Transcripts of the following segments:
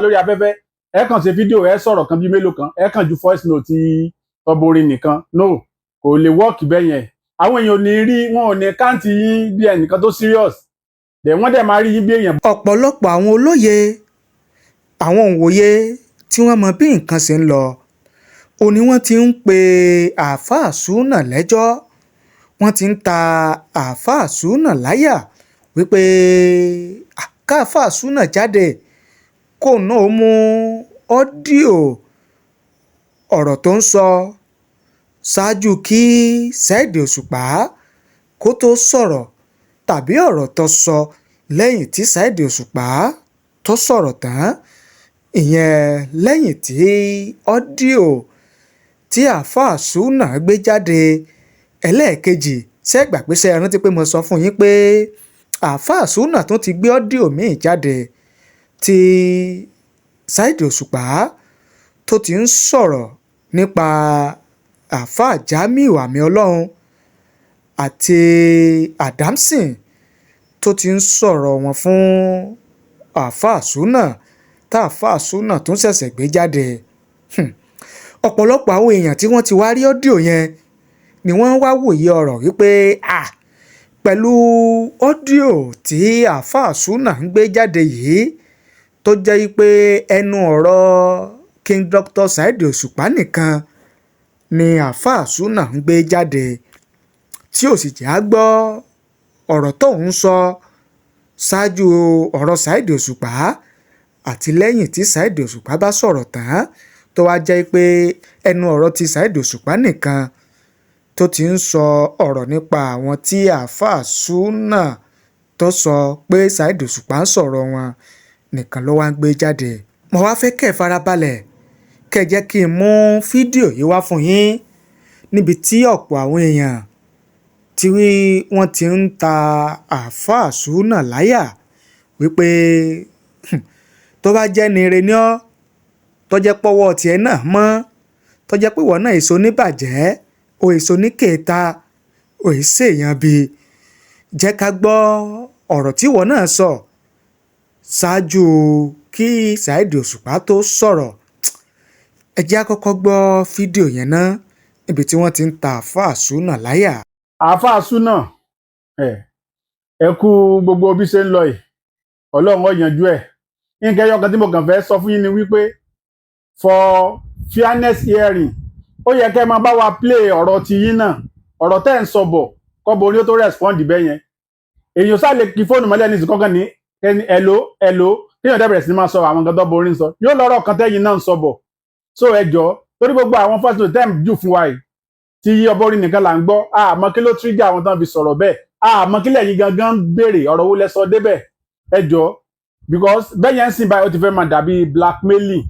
lórí afẹ́fẹ́ ẹ kàn ṣe fídíò ẹ sọ̀rọ̀ kan bí mélòó kan ẹ kàn ju voice note tọborin nìkan no kò lè wọ́ọ̀kì bẹ́ẹ̀ yẹn àwọn èèyàn ò ní rí wọn ò ní káǹtì yín bí ẹnìkan tó serious dẹ̀ wọ́n dẹ̀ máa rí yín bí èèyàn. ọ̀pọ̀lọpọ̀ àwọn olóye àwọn òǹwòye tí wọ́n mọ bí nǹkan ṣe ń lọ òní wọ́n ti ń pe àáfàá Súnà lẹ́jọ́ wọ́n ti ń ta àáfàá Súnà láyà wípé káàfàá Súnà jáde kó náà mú ọ́díò ọ̀rọ̀ tó ń sọ ṣáájú kí Saheed Òṣùpá kó tó sọ̀rọ̀ tàbí ọ̀rọ̀ tó sọ lẹ́yìn tí Saheed Òṣùpá tó sọ̀rọ̀ tán ìyẹn lẹ́yìn tí ọ́díò tí àáfàá Súnà gbé jáde ẹlẹ́ẹ̀kejì ṣẹ́gbàgbéṣe rántí pé mo sọ fún yín pé àáfàá Súnà tó ti gbé ọ́díò míì jáde tí Saheed Òṣùpá tó ti ń sọ̀rọ̀ nípa àáfàá Jamiu Àmíọlọ́run àti Adamson tó ti ń sọ̀rọ̀ wọn fún àáfàá Súnà tá àáfàá Súnà tó ń ṣẹ̀ṣẹ̀ gbé jáde ọ̀pọ̀lọpọ̀ àwọn èèyàn tí wọ́n ti wá rí ọ́díò yẹn ni wọ́n wá wòye ọ̀rọ̀ wípé pẹ̀lú ọ́díò tí àáfàá Súnà ń gbé jáde yìí tó jẹ́ pé ẹnu ọ̀rọ̀ King Dr. Saheed Òṣùpá nìkan ni àáfàá Súnà ń gbé jáde tí ò sì jẹ́ á gbọ́ ọ̀rọ̀ tó ń sọ ṣáájú ọ̀rọ̀ Saheed Òṣùpá àti lẹ́yìn tí Saheed Òṣùpá bá sọ̀rọ̀ tán tó wá jẹ́ pé ẹnu ọ̀rọ̀ ti Saheed Òṣùpá nìkan tó ti ń sọ ọ̀rọ̀ nípa àwọn tí àáfàá Súnà tó sọ pé Saheed Òṣùpá ń sọ̀rọ̀ wọn nìkan ló wá ń gbé jáde. mo wá fẹ́ kẹ́ ẹ̀ farabalẹ̀ kẹ́ ẹ jẹ́ kí n mú fídíò yìí wá fún yín níbi tí ọ̀pọ̀ àwọn èèyàn tí wọ́n ti ń ta àáfàá Súnà láyà wípé tó bá jẹ́ ni ire ní ọ́ tó jẹ́ pọ́wọ́ tiẹ̀ náà mọ́ tó jẹ́ pé ìwọ náà èso níbàjẹ́ o èso ní kèéta o èsè èèyàn bí jẹ́ ká gbọ́ ọ̀rọ̀ tí ìwọ náà sọ ṣáájú kí Saheed Òṣùpá tó sọ̀rọ̀ ẹ jẹ́ á kọ́kọ́ gbọ́ fídíò yẹn ná níbi tí wọ́n ti ń ta àáfàá Súnà láyà. àáfàá Súnà ẹ kú gbogbo bí ṣe ń lọ yìí Ọlọ́run ó yanjú ẹ̀ nǹkan ẹyọ kan tí mo kàn fẹ́ sọ fún yín ni wípé for fairness hearing ó yẹ kẹ́ ẹ máa bá wa play ọ̀rọ̀ ti yín náà ọ̀rọ̀ tẹ́ ẹ̀ ń sọ bọ̀ kọ́bọ̀ oní ó tó respond bẹ́ẹ̀ yẹn èèyàn sá lè kí fóònù mọ́lẹ̀ ní ìsìn kọ́kàn ní hello kéèyàn dẹ́bẹ̀rẹ̀ sí ní máa sọ àwọn nǹkan tó borí ń sọ yóò lọ́rọ̀ kan tẹ́yìn náà ń sọ bọ̀ so ẹ jọ torí gbogbo àwọn first note time jù fún wa yìí tí ọbọrin nìkan là ń gbọ́ àmọ́ kí ló trigger àwọn tán fi sọ̀rọ̀ bẹ́ẹ̀ àmọ́ kí lẹ́yìn gangan béèrè ọ̀rọ̀ wo lẹ sọ débẹ̀ ẹ jọ because bẹ́yẹn ń sìn báyìí ó ti fẹ́ máa dàbí blackmailing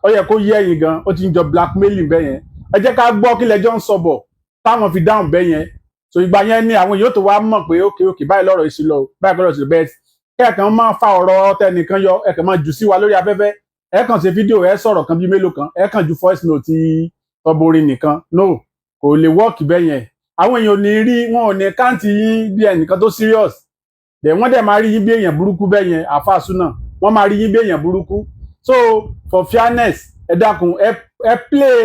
ó yẹ kó yé ẹ̀yin gan ó ti ń jọ blackmailing bẹ́yẹn ẹ jẹ́ ká gbọ́ kí lẹ́jọ́ ń sọ bọ̀ táwọn fi dáhùn bẹ́yẹn so ìgbà yẹn ni àwọn èèyàn tó wá mọ̀ pé ókè báyìí lọ́rọ̀ ìṣì lọ báyìí lọ́rọ̀ ìṣì bẹ́ẹ̀ kẹ́ẹ̀kan máa fa ọ̀rọ̀ tẹnìkan yọ ẹ kàn máa jù sí wa lórí afẹ́fẹ́ ẹ kàn ṣe fídíò ẹ sọ̀rọ̀ kan bí mélòó kan ẹ kàn ju voice note tọborin nìkan no kò lè wọ́ọ̀kì bẹ́yẹn àwọn èèyàn ò ní rí wọn ò ní káǹtì yín bí ẹnìkan tó serious dẹ̀ wọ́n dẹ̀ máa rí yín bí èèyàn burúkú bẹ́yẹn àáfàá Súnà wọ́n máa rí yín bí èèyàn burúkú so for fairness ẹ dákun ẹ play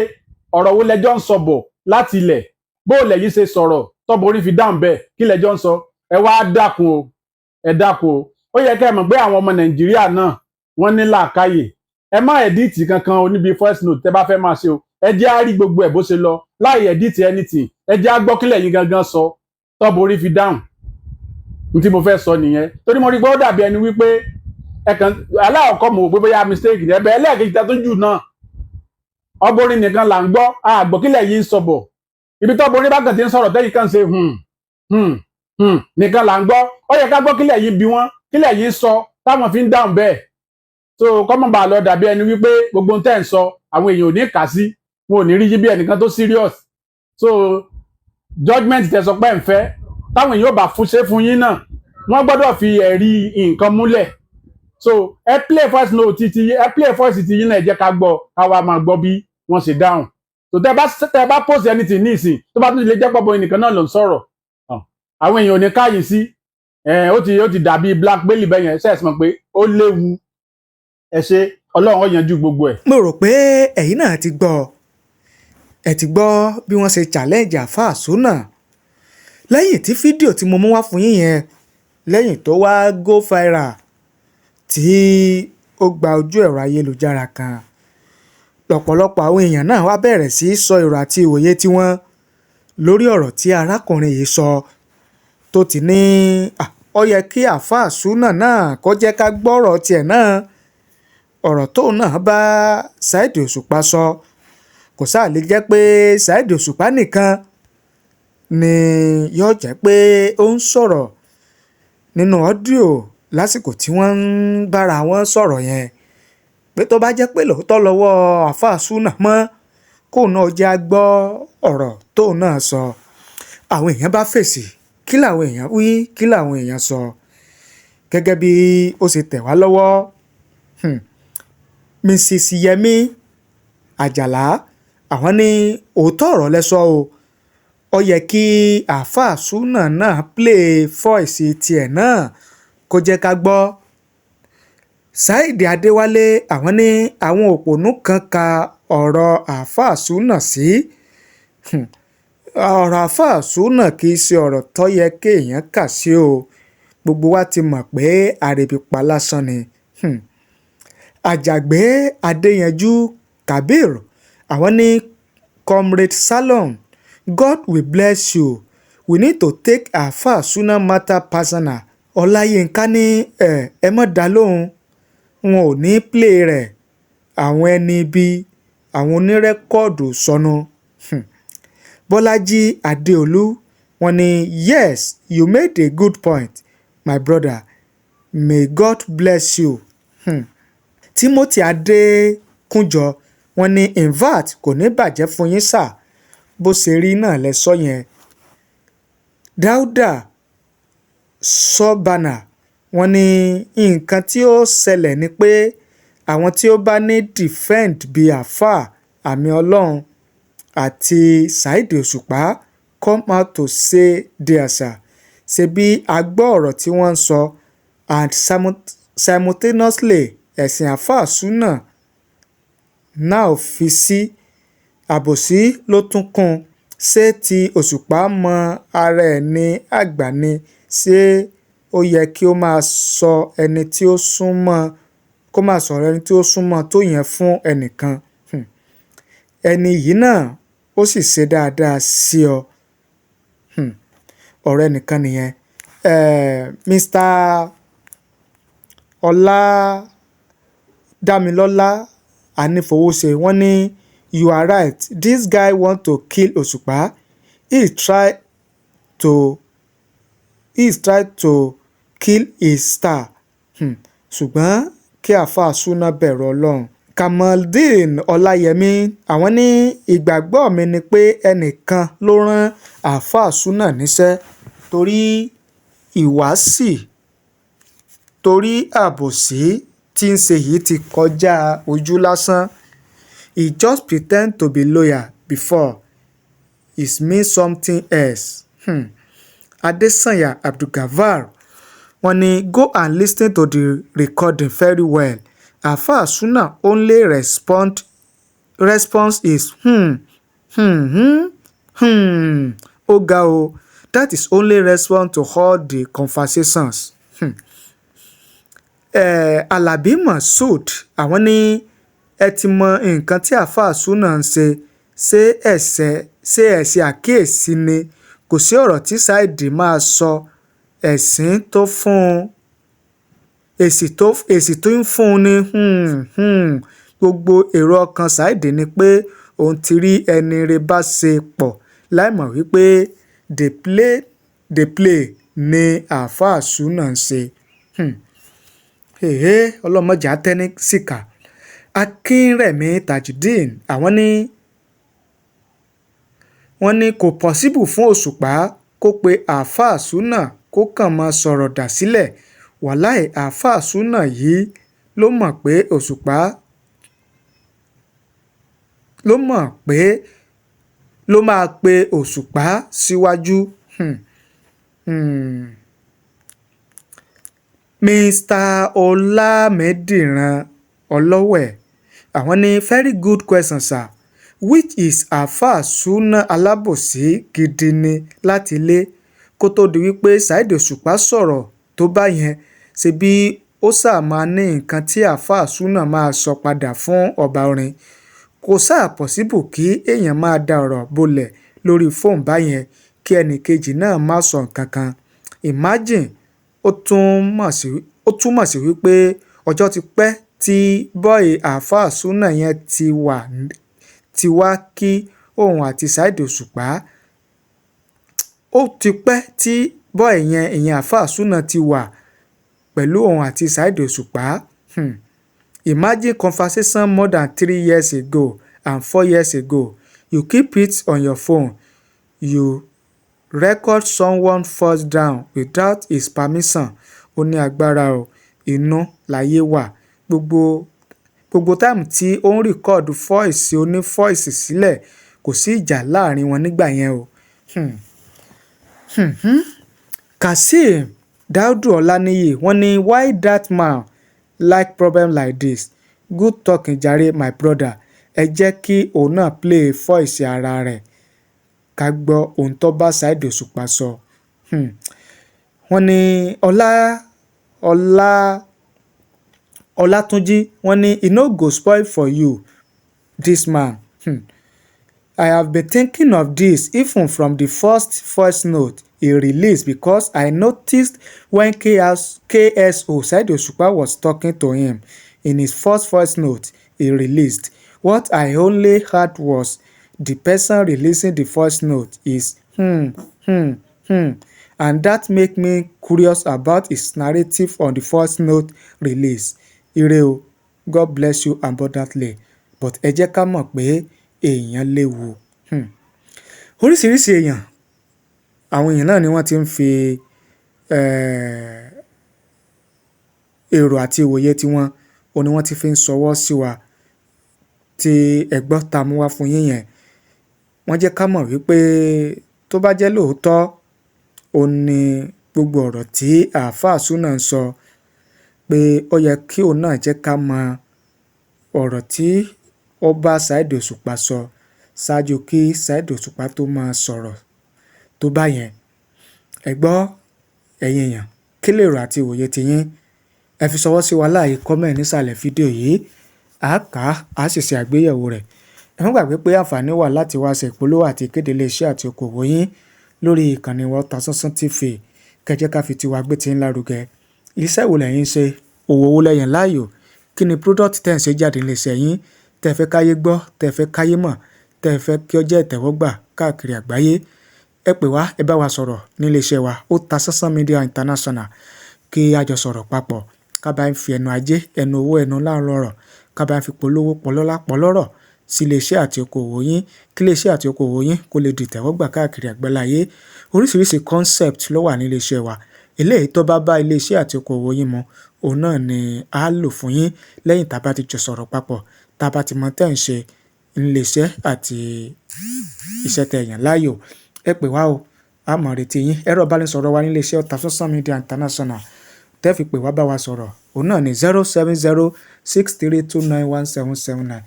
ọ̀rọ̀ wo lẹjọ́ ń sọ bọ̀ láti ilẹ̀ bó lẹ́yìn ṣe sọ̀rọ̀ tọ́borí fi dáhùn bẹ́ẹ̀ kí lẹjọ́ ń sọ ẹ wá dákun o ẹ dákun o ó yẹ kẹ́ ẹ mọ̀ pé àwọn ọmọ Nàìjíríà náà wọ́n ní làákàyè ẹ má ẹ̀díìtì kankan o níbi voice note tẹ́ bá fẹ́ máa ṣe o ẹ jẹ́ á rí gbogbo ẹ̀ bó ṣe lọ láì ẹ̀díìtì anything ẹ jẹ́ á gbọ́ kí lẹ́yìn gangan sọ tọ́borí fi dáhùn ní tí mo fẹ́ sọ nìyẹn torí mo rí gbọ́dọ̀ dàbí ẹni wípé ẹ̀kan aláàkọ́ mo wò pé bóyá mistake ni ẹ̀bẹ̀ ẹlẹ́ẹ̀kejì tó jù náà ọborin nìkan là ń gbọ́ àgbọ̀kílẹ̀ yìí ń sọ̀bọ̀ ibi tó borin bá kàn ti ń sọ̀rọ̀ tẹ́yìn kan ṣe nìkan là ń gbọ́ ó yẹ ká gbọ́ kílẹ̀ yìí bí wọ́n kílẹ̀ yìí sọ táwọn fi ń dáhùn bẹ́ẹ̀ so kọ́mọ̀ bá lọ dàbí ẹni wípé gbogbo ń tẹ́ ń sọ àwọn èèyàn ò ní kà sí wọn ò ní rí yí bí ẹnìkan tó serious so judgement tẹ́ sọ pé ń fẹ́ táwọn èèyàn ò bá fún ṣe fún yín náà wọ́n gbọ́dọ̀ fi ẹ̀rí nǹkan múlẹ̀ so ẹ play voice note ti ẹ play voice ti yín náà ẹ jẹ́ ká gbọ́ ká wá máa gbọ́ bí wọ́n ṣe dáhùn so tẹ́ bá post anything ní ìsìn tó bá tún lè jẹ́ pọ̀bọ ẹnìkan náà ló ń sọ̀rọ̀ àwọn èèyàn ò ní káyìí sí ó ti dàbí blackmail bẹ́yẹn ṣe é mọ̀ pé ó léwu ẹ ṣe ọlọ́run ó yanjú gbogbo ẹ̀. mo rò pé ẹ̀yin náà ti gbọ́ ẹ ti gbọ́ bí wọ́n ṣe challenge àáfàá Súnà lẹ́yìn tí fídíò tí mo mú wá fún yín yẹn lẹ́yìn tó wá go viral tí ó gba ojú ẹ̀rọ ayélujára kan lọ́pọ̀lọpọ̀ àwọn èèyàn náà wá bẹ̀rẹ̀ sí í sọ èrò àti ìwòye tiwọn lórí ọ̀rọ̀ tí arákùnrin yìí sọ tó ti ní ó yẹ kí àáfàá Súnà náà kó jẹ́ ká gbọ́rọ̀ tiẹ̀ náà ọ̀rọ̀ tóun náà bá Saheed Òṣùpá sọ kò sáà lè jẹ́ pé Saheed Òṣùpá nìkan ni yóò jẹ́ pé ó ń sọ̀rọ̀ nínú ọ́díò lásìkò tí wọ́n ń bára wọn sọ̀rọ̀ yẹn pé tó bá jẹ́ pé lóòótọ́ lọ́wọ́ àáfàá Súnà mọ́ kóun náà jẹ́ gbọ́ ọ̀rọ̀ tóun náà sọ àwọn èèyàn bá fèsì kí làwọn èèyàn wí kí làwọn èèyàn sọ gẹ́gẹ́ bí ó ṣe tẹ̀ wá lọ́wọ́ Mrs. Yẹmí Àjàlá àwọn ní òótọ́ ọ̀rọ̀ lẹ sọ o ó yẹ kí àáfàá Súnà náà play voice tiẹ̀ náà kó jẹ́ ká gbọ́ Saheed Adéwálé àwọn ní àwọn òpònú kan ka ọ̀rọ̀ àáfàá Súnà sí ọ̀rọ̀ àáfàá Súnà kì í ṣe ọ̀rọ̀ tó yẹ kéèyàn kà sí o gbogbo wa ti mọ̀ pé àrèbípa lásán ni Àjàgbé Adéyanjú Kabir àwọn ní Comrade Salon God will bless you we need to take àáfàá Súnà matter personal Ọláyínká ní ẹ mọ̀ dá lóhùn wọn ò ní play rẹ̀ àwọn ẹni ibi àwọn onírẹ́kọ́ọ̀dù sọnù Bọ́lájí Adéolú wọ́n ní yes you made a good point my brother may God bless you Timothy Adékúnjọ wọ́n ní invert kò ní bàjẹ́ fún yín sà bó ṣe rí náà lẹ sọ yẹn Dáúdà Sọ́bànà wọ́n ní nǹkan tí ó ṣẹlẹ̀ ni pé àwọn tí ó bá ní defend bíi àáfàá àmì ọlọ́run àti Saheed Òṣùpá come out to say their sir ṣe bí agbọ́ ọ̀rọ̀ tí wọ́n ń sọ and simultaneously ẹ̀sìn àáfàá Súnà náà fi sí àbòsí ló tún kún ṣé ti Òṣùpá mọ ara ẹ̀ ní àgbà ni ṣé ó yẹ kí ó máa sọ ẹni tí ó súnmọ́ kó máa sọ̀rọ̀ ẹni tí ó súnmọ́ tó yẹn fún ẹnìkan ẹni yìí náà ó sì ṣe dáadáa sí ọ ọ̀rọ̀ ẹnìkan nìyẹn Mr. Ọládàmilọ́lá Anífowóṣe wọ́n ní you are right this guy want to kill Òṣùpá he tried to kill his star ṣùgbọ́n kí àáfàá Súnà bẹ̀rù Ọlọ́run Kamaldeen Ọláyẹmí àwọn ní ìgbàgbọ́ mi ni pé ẹnìkan ló rán àáfàá Súnà níṣẹ́ torí ìwásì torí àbòsí tí ń ṣe yìí ti kọjá ojú lásán he just pretend to be lawyer before it mean something else. Adesanya Abdulgafar wọ́n ní go and listen to the recording very well àáfàá Súnà only response is ó ga o that is only response to all the conversations. Alabi Masud àwọn ní ẹ ti mọ nǹkan tí àáfàá Súnà ń ṣe ẹ̀ṣẹ̀ àkíyèsí ni kò sí ọ̀rọ̀ tí Saheed máa sọ ẹ̀sìn tó fún un èsì tó ń fún un ní gbogbo èrò ọkàn Saheed ni pé òun ti rí ẹni rẹ̀ bá ṣe pọ̀ láìmọ̀ wípé dey play ni àáfàá Súnà ń ṣe. Ọlọ́mọjà tẹ́ni síkà Akínrẹ̀mí Tajudeen àwọn ní wọ́n ní kò pọ́síbù fún Òṣùpá kó pe àáfàá Súnà kó kàn máa sọ̀rọ̀ dà sílẹ̀ wàláì àáfàá Súnà yìí ló mọ̀ pé Òṣùpá ló máa pe Òṣùpá síwájú. Mr. Ọlámídìran ọlọ́wẹ̀. Àwọn ní very good question sir, which is Alfa Sunnah alábòsí gidi ni láti ilé kó tó di wípé Saheed Òṣùpá sọ̀rọ̀ tó bá yẹn, ṣe bí ó sáà máa ní nǹkan tí Alfa Sunnah máa sọ padà fún ọba orin. Kò sáà possible kí èèyàn máa da ọ̀rọ̀ bolẹ̀ lórí fóònù báyẹn kí ẹnì kejì náà má sọ nǹkan kan. Imagine ó túmọ̀ sí wípé ọjọ́ ti pẹ́ tí bọ́ì Alfa Sunnah yẹn ti wá kí òun àti Saheed Òṣùpá. Ó ti pẹ́ tí bọ́ì yẹn ìyẹn Alfa Sunnah ti wà pẹ̀lú òun àti Saheed Òṣùpá. Imagine conversation more than 3 years ago and 4 years ago. You keep it on your phone. You record someone falls down without his permission. Ó ní agbára o, inú láyé wà. Gbogbo táìmù tí ó ń rìkọ́ọ̀dù fọ́ìsì onífọ́ìsì sílẹ̀ kò sí ìjà láàrin wọn nígbà yẹn o. Kazeem Daudu Ọláníyì wọ́n ní why that man like problem like this? Good talking jare my brother. Ẹ jẹ́ kí òun náà play fọ́ìsì ara rẹ̀ ká gbọ́ ohun tó bá Saheed Òṣùpá sọ. Wọ́n ní Ọlátúnjí wọ́n ní e no go spoil for you this man. I have been thinking of this even from the first voice note he released because I noticed when KSO Saheed Òṣùpá was talking to him in his first voice note he released. What I only heard was the person releasing the voice note is and that make me curious about his narrative on the voice note release. Ire o, God bless you abundantly, but ẹ jẹ́ ká mọ̀ pé èèyàn léwu. Oríṣiríṣi èèyàn, àwọn èèyàn náà ni wọ́n ti ń fi èrò àti ìwòye tiwọn òun ni wọ́n ti fi ń ṣọwọ́ sí wa tí ẹgbọ́n ta mú wá fún yín yẹn. Wọ́n jẹ́ ká mọ̀ wípé tó bá jẹ́ lóòótọ́ òun ni gbogbo ọ̀rọ̀ tí Alfa Sunnah ń sọ, pé ó yẹ kí òun náà jẹ́ ká mọ ọ̀rọ̀ tí ó bá Saheed Òṣùpá sọ ṣáájú kí Saheed Òṣùpá tó máa sọ̀rọ̀ tó bá yẹn. Ẹ gbọ́ ẹ̀yin èèyàn, kí lèrò àti ìwòye tiyín? Ẹ fi ṣọwọ́ sí wa láàyè comment nísàlẹ̀ fídíò yìí. A sì ṣe àgbéyẹ̀wò rẹ̀. Ẹ má gbàgbé pé àǹfààní wà láti wá ṣe ìpolówó àti ìkéde iléeṣẹ́ àti okòwò yín lórí ìkànnì wa Otasansan TV. Kẹ́jẹ́ ká fi tiwa gbé tí ń lárugẹ. Iṣẹ́ wo lẹ̀yin ṣe? Òwò wo lẹ̀yin láàyò? Kí ni product tẹ́ ń ṣe jáde níléeṣẹ́ yín? Tẹ́ fẹ́ káyé gbọ́, tẹ́ fẹ́ káyé mọ̀, tẹ́ fẹ́ kí ó jẹ́ ìtẹ́wọ́gbà káàkiri àgbáyé? Ẹ pè wá, ẹ bá wa sọ̀rọ̀ níléeṣẹ́ wa Otasansan Media International kí a jọ sọ̀rọ̀ papọ̀. Ká bá ń fi ẹnu ajé, ẹnu owó, ẹnu láàárọ̀ ọ̀rọ̀, ká bá ń fi polówó pọlọ́lá pọlọ́rọ̀ sí iléeṣẹ́ àti okòwò yín, kí iléeṣẹ́ àti okòwò yín kó lè di ìtẹ́wọ́gbà káàkiri àgbáláyé. Oríṣiríṣi concept ló wà ní iléeṣẹ́ wa. Eléyìí tó bá iléeṣẹ́ àti okòwò yín mu, òun náà ni a lò fún yín lẹ́yìn tá a bá ti jọ sọ̀rọ̀ papọ̀, tá a bá ti mọ tẹ́ ń ṣe níléeṣẹ́ àti iṣẹ́ tẹ́ yàn láàyò. Ẹ pè wá o, a máa retí yín. Ẹ̀rọ ìbánisọ̀rọ̀ wa ní iléeṣẹ́ Otasansan Media International tẹ́ fi pè wá bá wa sọ̀rọ̀. Òun náà ni 07063291779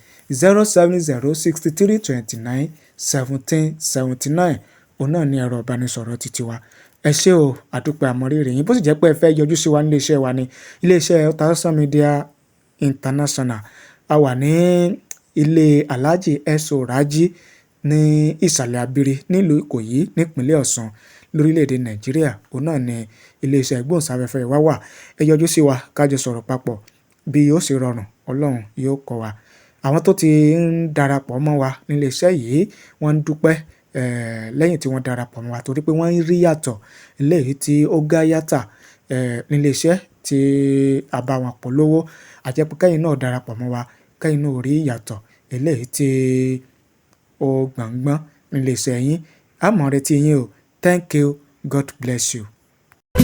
07063291779. Òun náà ni ẹ̀rọ ìbánisọ̀rọ̀ títí wa. Ẹ ṣé o, àdúpẹ́ àmọ̀rírì yín. Bó sì jẹ́ pé ẹ fẹ́ yọjú sí wa nílé iṣẹ́ wa ní iléeṣẹ́ Otasansan Media International. A wà ní ilé Alhaji S.O. Raji ní ìsàlẹ̀ Abiri nílùú Ìkòyí nípínlẹ̀ Ọ̀ṣun lórílẹ̀‐èdè Nàìjíríà. Òun náà ni iléeṣẹ́ ìgbóhùnsáfẹ́fẹ́ wa wà. Ẹ yọjú sí wa ká jọ sọ̀rọ̀ papọ̀ bí yóò ṣe rọrùn, Ọlọ́run yóò kọ́ wa. Àwọn tó ti ń darapọ̀ mọ́ wa nílé iṣẹ́ yìí wọ́n ń dúpẹ́ lẹ́yìn tí wọ́n darapọ̀ mọ́ wa torí pé wọ́n rí yàtọ̀ eléyìí tí ó gá yàtà nílé iṣẹ́ tí a bá wọn polówó. Àjẹpọ̀ kẹ́yìn náà darapọ̀ mọ́ wa, kẹ́yìn náà rí yàtọ̀ eléyìí tí ó gbọ̀ngbọ́n nílé iṣẹ́ yín. A máa retí yín o. Thank you. God bless you.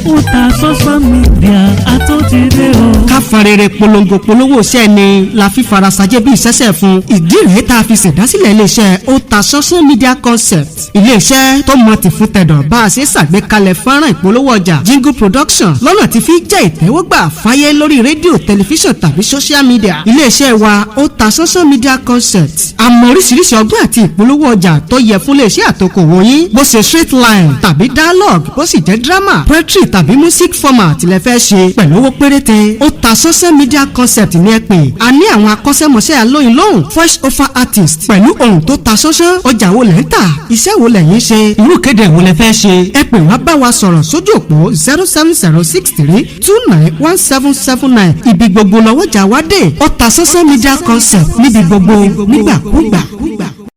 ó ta social media àtúntìdé o. ká farere polówó iṣẹ́ ni la fi fara sajẹ́ bí ìṣẹ́ṣẹ́ fún. ìdí rèé tá a fi ṣèdásílẹ̀ iléeṣẹ́ ó ta social media concept. iléeṣẹ́ tó mọ ti fún tẹ̀dọ̀ bá a ṣe ṣàgbékalẹ̀ fọ́nrán ìpolówó ọjà jingle production lọ́nà tí fi jẹ́ ìtẹ́wọ́gbà fáyé lórí rédíò tẹlifíṣàn tàbí social media. iléeṣẹ́ wa ó ta social media concept. àmọ́ oríṣiríṣi ọgbọ́n àti ìpolówó ọjà tó yẹ fún iléeṣẹ́ àtòkòwò yín bó ṣe straight line tàbí dialogue bó sì jẹ́ drama poetry tàbí music format lẹ fẹ́ ṣe pẹ̀lú owó péréte. ó ta social media concept ní ẹ pè. a ní àwọn akọ́ṣẹ́mọṣẹ́ alóyin lóhùn voice over artist pẹ̀lú ohùn tó ta ṣánṣán. ọjà wo lẹ̀ ń tà iṣẹ́ wo lẹ̀yin ṣe irú kéde wo lẹ fẹ́ ṣe. ẹ pè wá bá wa sọ̀rọ̀ sójú òpó 07063291779. ibi gbogbo lọ́wọ́jà wá dé. ó ta social media concept níbi gbogbo nígbàkúgbà.